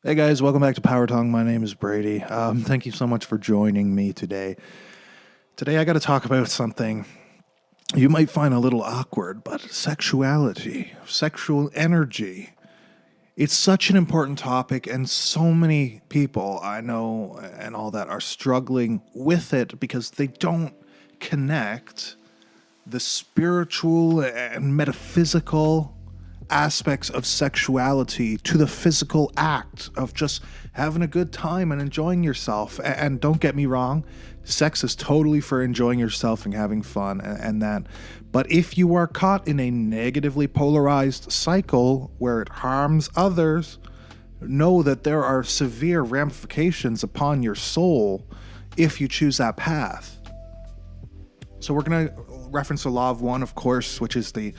Hey guys, welcome back to Power Tongue. My name is Brady. Thank you so much for joining me today. Today I got to talk about something you might find a little awkward, but sexuality, sexual energy. It's such an important topic, and so many people I know and all that are struggling with it because they don't connect the spiritual and metaphysical aspects of sexuality to the physical act of just having a good time and enjoying yourself. And don't get me wrong, sex is totally for enjoying yourself and having fun and that. But if you are caught in a negatively polarized cycle where it harms others, know that there are severe ramifications upon your soul if you choose that path. So we're going to reference the Law of One, of course, which is the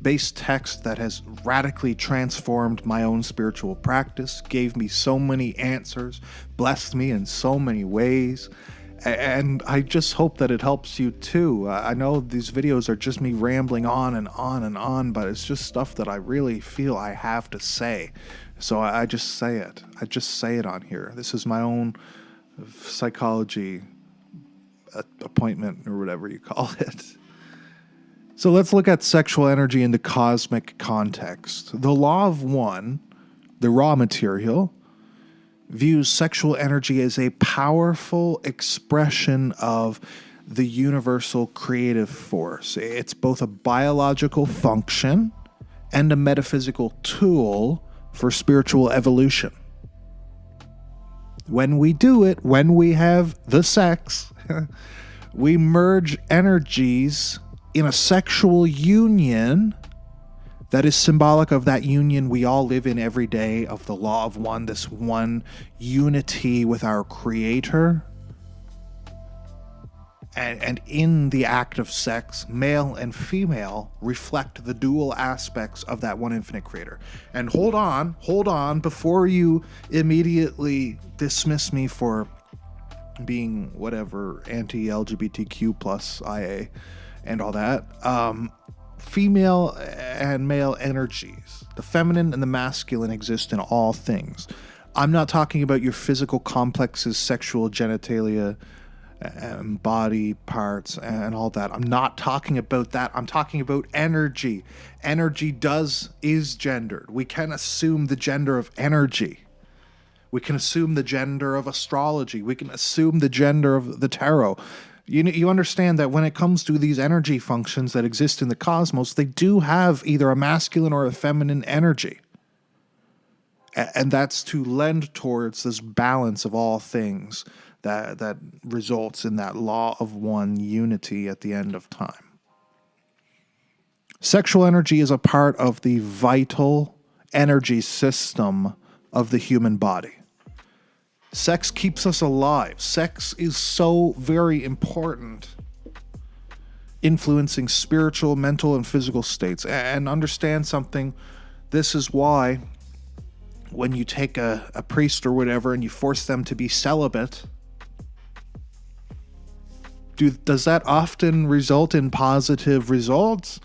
base text that has radically transformed my own spiritual practice, gave me so many answers, blessed me in so many ways. And I just hope that it helps you too. I know these videos are just me rambling on and on and on, but it's just stuff that I really feel I have to say. So I just say it. I just say it on here. This is my own psychology appointment or whatever you call it. So let's look at sexual energy in the cosmic context. The Law of One, the raw material, views sexual energy as a powerful expression of the universal creative force. It's both a biological function and a metaphysical tool for spiritual evolution. When we do it, when we have the sex, we merge energies in a sexual union that is symbolic of that union we all live in every day, of the Law of One, this one unity with our Creator. And in the act of sex, male and female reflect the dual aspects of that one infinite Creator. And hold on, before you immediately dismiss me for being whatever, anti-LGBTQ plus IA, and all that. Female and male energies, the feminine and the masculine, exist in all things. I'm not talking about your physical complexes, sexual genitalia, and body parts, and all that. I'm not talking about that. I'm talking about energy. Energy is gendered. We can assume the gender of energy. We can assume the gender of astrology. We can assume the gender of the tarot. You understand that when it comes to these energy functions that exist in the cosmos, they do have either a masculine or a feminine energy. And that's to lend towards this balance of all things that results in that Law of One unity at the end of time. Sexual energy is a part of the vital energy system of the human body. Sex keeps us alive. Sex is so very important, influencing spiritual, mental, and physical states. And understand something, this is why when you take a priest or whatever and you force them to be celibate, does that often result in positive results?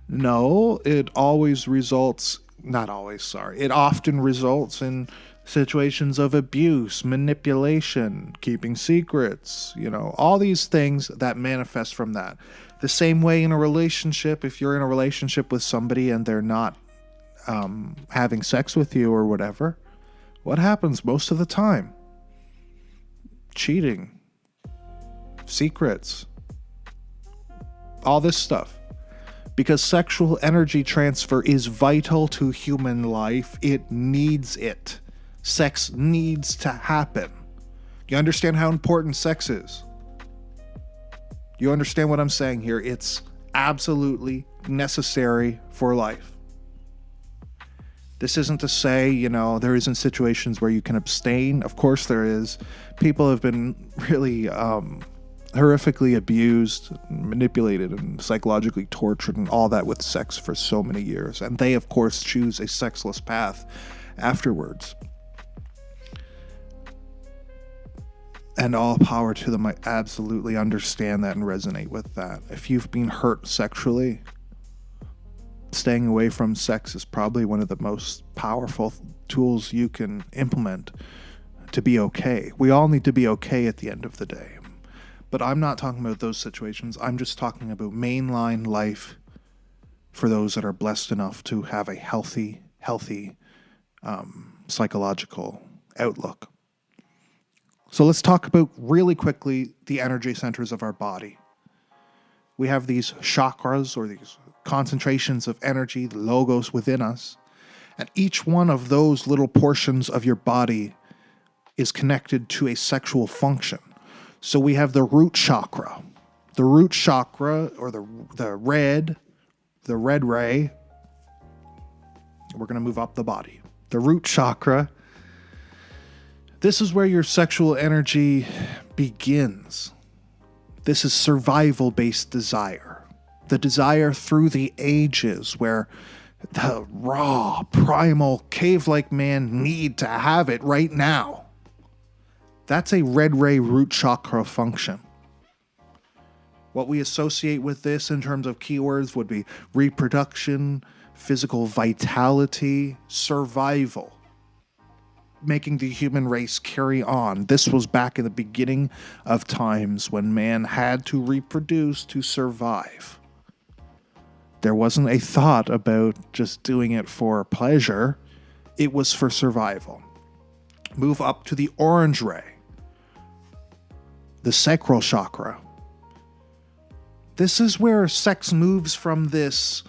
No, it often results in situations of abuse, manipulation, keeping secrets, all these things that manifest from that. The same way in a relationship, if you're in a relationship with somebody and they're not having sex with you or whatever, what happens most of the time? Cheating, secrets, all this stuff. Because sexual energy transfer is vital to human life. It needs it. Sex needs to happen. You understand how important sex is? You understand what I'm saying here? It's absolutely necessary for life. This isn't to say, there isn't situations where you can abstain. Of course there is. People have been really horrifically abused, manipulated, and psychologically tortured and all that with sex for so many years. And they, of course, choose a sexless path afterwards. And all power to them. I absolutely understand that and resonate with that. If you've been hurt sexually, staying away from sex is probably one of the most powerful tools you can implement to be okay. We all need to be okay at the end of the day. But I'm not talking about those situations. I'm just talking about mainline life for those that are blessed enough to have a healthy psychological outlook. So let's talk about really quickly the energy centers of our body. We have these chakras, or these concentrations of energy, the logos within us. And each one of those little portions of your body is connected to a sexual function. So we have the root chakra. The root chakra, or the red ray. We're going to move up the body. The root chakra. This is where your sexual energy begins. This is survival-based desire. The desire through the ages, where the raw, primal, cave-like man need to have it right now. That's a red ray root chakra function. What we associate with this in terms of keywords would be reproduction, physical vitality, survival, making the human race carry on. This was back in the beginning of times when man had to reproduce to survive. There wasn't a thought about just doing it for pleasure. It was for survival. Move up to the orange ray, the sacral chakra. This is where sex moves from this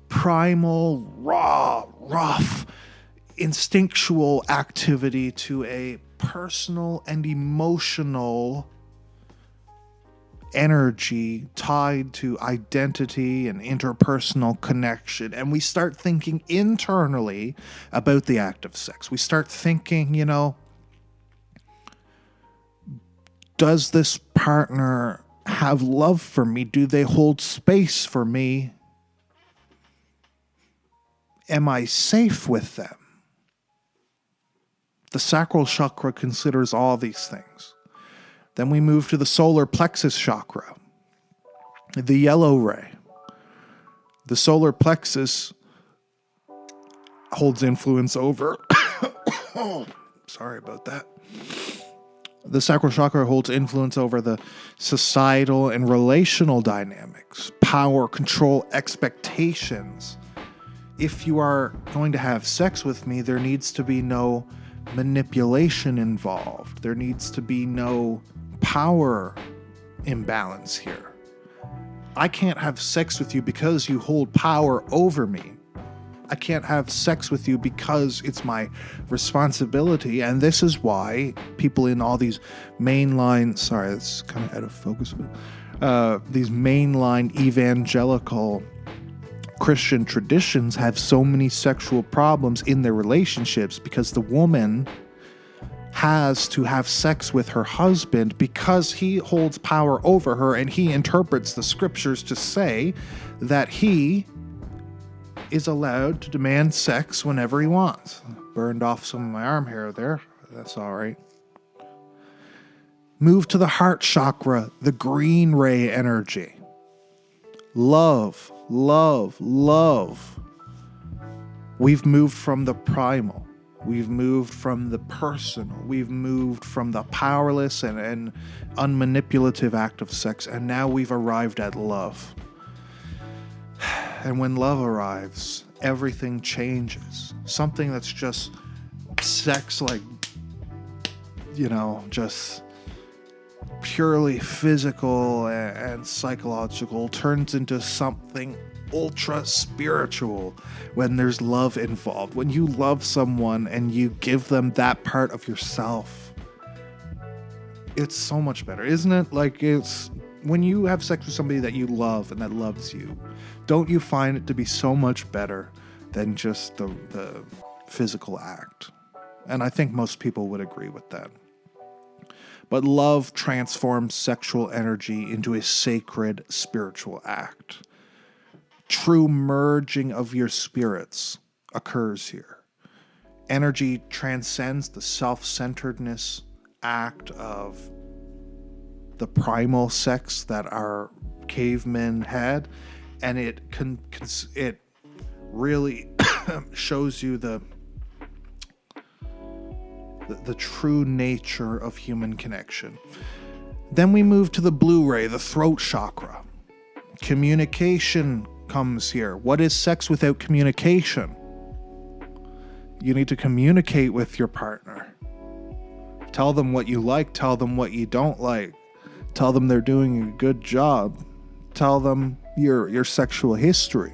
primal, raw, rough, instinctual activity to a personal and emotional energy tied to identity and interpersonal connection. And we start thinking internally about the act of sex. We start thinking, does this partner have love for me? Do they hold space for me? Am I safe with them? The sacral chakra considers all these things. Then we move to the solar plexus chakra, the yellow ray. The solar plexus holds influence over... oh, sorry about that. The sacral chakra holds influence over the societal and relational dynamics, power, control, expectations. If you are going to have sex with me, there needs to be no manipulation involved. There needs to be no power imbalance here. I can't have sex with you because you hold power over me. I can't have sex with you because it's my responsibility. And this is why people in all these mainline, sorry, that's kind of out of focus, but these mainline evangelical Christian traditions have so many sexual problems in their relationships, because the woman has to have sex with her husband because he holds power over her, and he interprets the scriptures to say that he is allowed to demand sex whenever he wants. Burned off some of my arm hair there. That's all right. Move to the heart chakra, the green ray energy. Love, love, love. We've moved from the primal. We've moved from the personal. We've moved from the powerless and unmanipulative act of sex. And now we've arrived at love. And when love arrives, everything changes. Something that's just sex, like, just purely physical and psychological, turns into something ultra spiritual when there's love involved. When you love someone and you give them that part of yourself, it's so much better, isn't it? Like, it's when you have sex with somebody that you love and that loves you, don't you find it to be so much better than just the physical act? And I think most people would agree with that. But love transforms sexual energy into a sacred spiritual act. True merging of your spirits occurs here. Energy transcends the self-centeredness act of the primal sex that our cavemen had, and it really shows you the true nature of human connection. Then we move to the blue ray, the throat chakra. Communication comes here. What is sex without communication? You need to communicate with your partner. Tell them what you like, tell them what you don't like. Tell them they're doing a good job. Tell them your sexual history.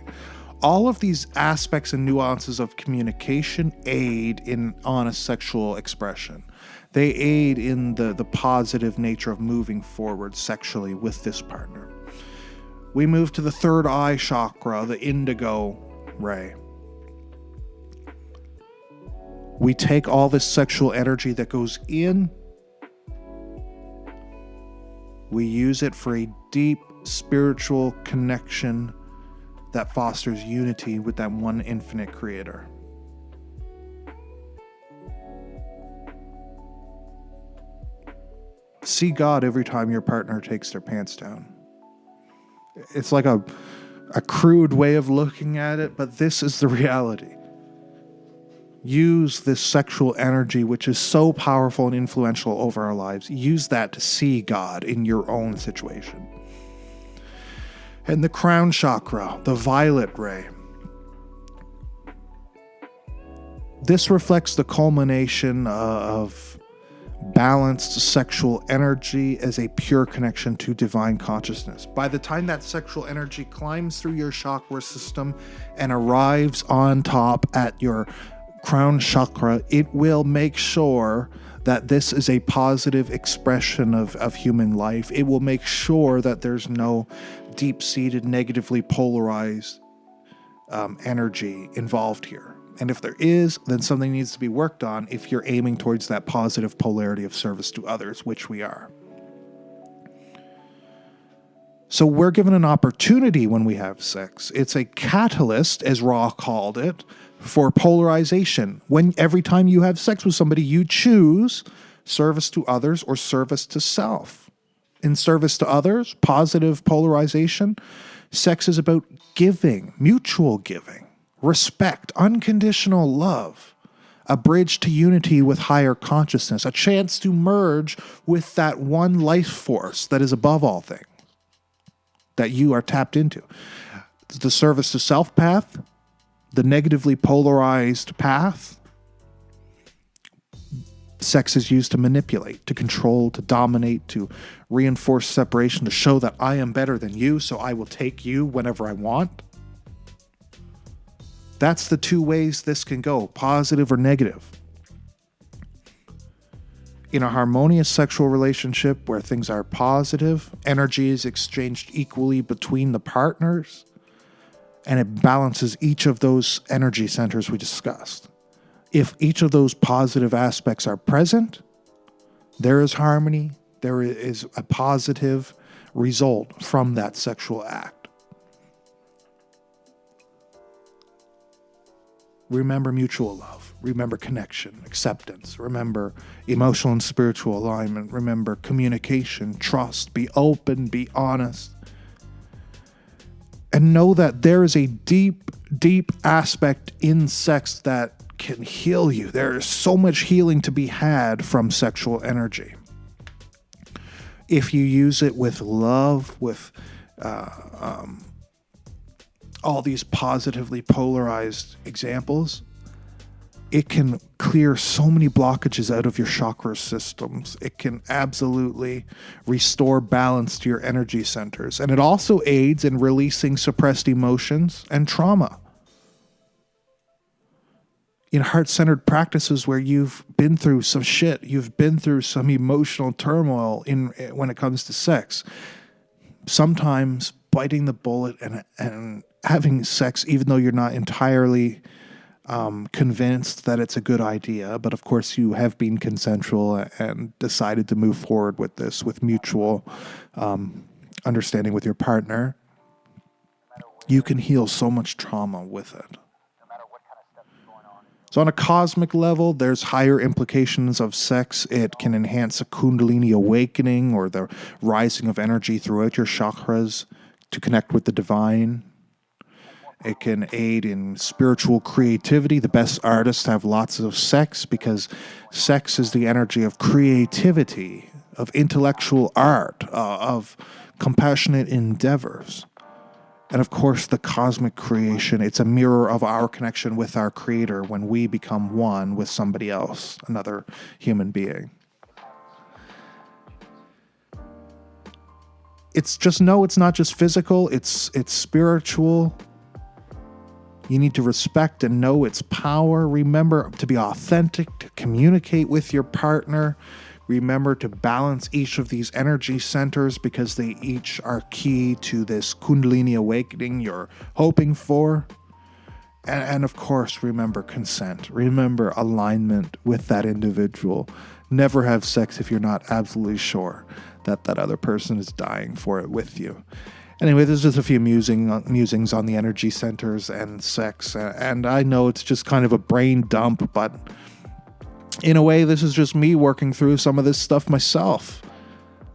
All of these aspects and nuances of communication aid in honest sexual expression. They aid in the positive nature of moving forward sexually with this partner. We move to the third eye chakra, the indigo ray. We take all this sexual energy that goes in, we use it for a deep spiritual connection that fosters unity with that one infinite creator. See God every time your partner takes their pants down. It's like a crude way of looking at it, but this is the reality. Use this sexual energy, which is so powerful and influential over our lives. Use that to see God in your own situation. And the crown chakra, the violet ray. This reflects the culmination of balanced sexual energy as a pure connection to divine consciousness. By the time that sexual energy climbs through your chakra system and arrives on top at your crown chakra, it will make sure that this is a positive expression of human life. It will make sure that there's no deep-seated, negatively polarized energy involved here. And if there is, then something needs to be worked on if you're aiming towards that positive polarity of service to others, which we are. So we're given an opportunity when we have sex. It's a catalyst, as Ra called it, for polarization. Every time you have sex with somebody, you choose service to others or service to self. In service to others, positive polarization, sex is about giving, mutual giving, respect, unconditional love, a bridge to unity with higher consciousness, a chance to merge with that one life force that is above all things, that you are tapped into. The service to self path, the negatively polarized path, sex is used to manipulate, to control, to dominate, to reinforce separation, to show that I am better than you, so I will take you whenever I want. That's the two ways this can go, positive or negative. In a harmonious sexual relationship where things are positive, energy is exchanged equally between the partners, and it balances each of those energy centers we discussed. If each of those positive aspects are present, there is harmony, there is a positive result from that sexual act. Remember mutual love. Remember connection, acceptance. Remember emotional and spiritual alignment. Remember communication, trust. Be open, be honest. And know that there is a deep, deep aspect in sex that can heal you. There is so much healing to be had from sexual energy. If you use it with love, with all these positively polarized examples, it can clear so many blockages out of your chakra systems. It can absolutely restore balance to your energy centers. And it also aids in releasing suppressed emotions and trauma. In heart-centered practices where you've been through some shit, you've been through some emotional turmoil when it comes to sex, sometimes biting the bullet and having sex, even though you're not entirely convinced that it's a good idea, but of course you have been consensual and decided to move forward with this with mutual understanding with your partner, you can heal so much trauma with it. So on a cosmic level, there's higher implications of sex. It can enhance a Kundalini awakening or the rising of energy throughout your chakras to connect with the divine. It can aid in spiritual creativity. The best artists have lots of sex because sex is the energy of creativity, of intellectual art, of compassionate endeavors. And of course, the cosmic creation, it's a mirror of our connection with our Creator when we become one with somebody else, another human being. It's not just physical, it's spiritual. You need to respect and know its power. Remember to be authentic, to communicate with your partner. Remember to balance each of these energy centers because they each are key to this Kundalini awakening you're hoping for. And of course, remember consent. Remember alignment with that individual. Never have sex if you're not absolutely sure that that other person is dying for it with you. Anyway, there's just a few musings on the energy centers and sex. And I know it's just kind of a brain dump, but in a way, this is just me working through some of this stuff myself.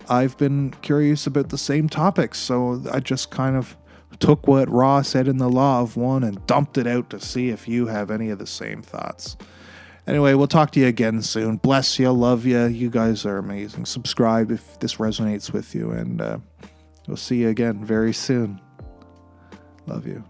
I've been curious about the same topics, so I just kind of took what Ra said in the Law of One and dumped it out to see if you have any of the same thoughts. Anyway, we'll talk to you again soon. Bless you, love you. You guys are amazing. Subscribe if this resonates with you, and we'll see you again very soon. Love you.